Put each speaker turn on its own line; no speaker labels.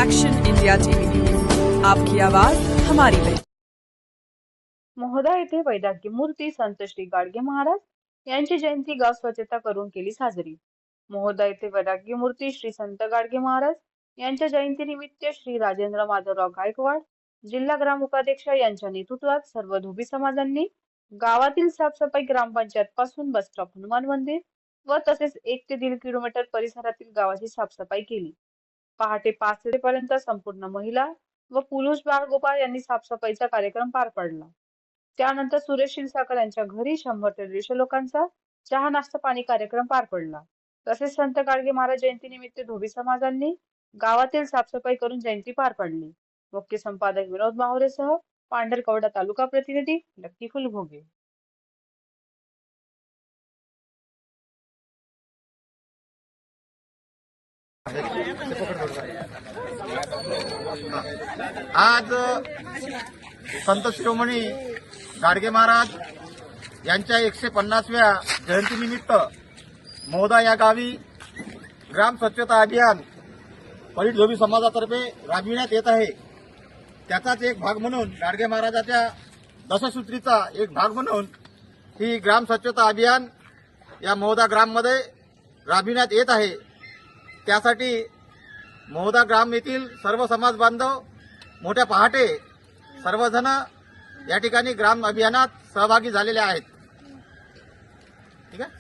Action India TV news, आपकी आवाज हमारी पहचान।
महोदा येथे वैराग्य मूर्ती संत श्री गाडगे महाराज यांची जयंती गाव स्वच्छता करून केली साजरी। महोदा येथे वैराग्य मूर्ती श्री संत गाडगे महाराज यांच्या जयंतीनिमित्त श्री राजेंद्र माधवराव गायकवाड जिल्हा ग्राम उपाध्यक्ष यांच्या नेतृत्वात सर्व धोबी समाजांनी गावातील साफसफाई ग्रामपंचायत पासून बस स्टॉप, हनुमान मंदिर व तसेच 1 ते 1.5 किलोमीटर परिसरातील गावाची साफसफाई केली। पहाटे 5 वाजेपर्यंत संपूर्ण महिला व पुरुष बाळगोपाळ यांनी साफसफाईचा कार्यक्रम पार पाडला। त्यानंतर सुरेश क्षीरसागर यांच्या घरी 100 ते 150 लोकांचा चहा नाश्ता पाणी कार्यक्रम पार पडला। तसेच संत गाडगे महाराज जयंतीनिमित्त धोबी समाजांनी गावातील साफसफाई करून जयंती पार पाडली। मुख्य संपादक विनोद माहुरेसह पांढरकवडा तालुका प्रतिनिधी लक्की फुलभोगे।
आज संत शिरोमणी गाडगे महाराज यांच्या 150व्या जयंतीनिमित्त महोदा या गावी ग्राम स्वच्छता अभियान परीट धोबी समाजातर्फे राबविण्यात येत आहे। त्याचाच एक भाग म्हणून गाडगे महाराजांच्या दशसूत्रीचा एक भाग म्हणून ही ग्राम स्वच्छता अभियान या महोदा ग्राममध्ये राबविण्यात येत आहे। त्यासाठी महोदा ग्राम येथील सर्व समाज बांधव मोठ्या पहाटे सर्वजण या ठिकाणी ग्राम अभियानात सहभागी झालेले आहेत। ठीक आहे।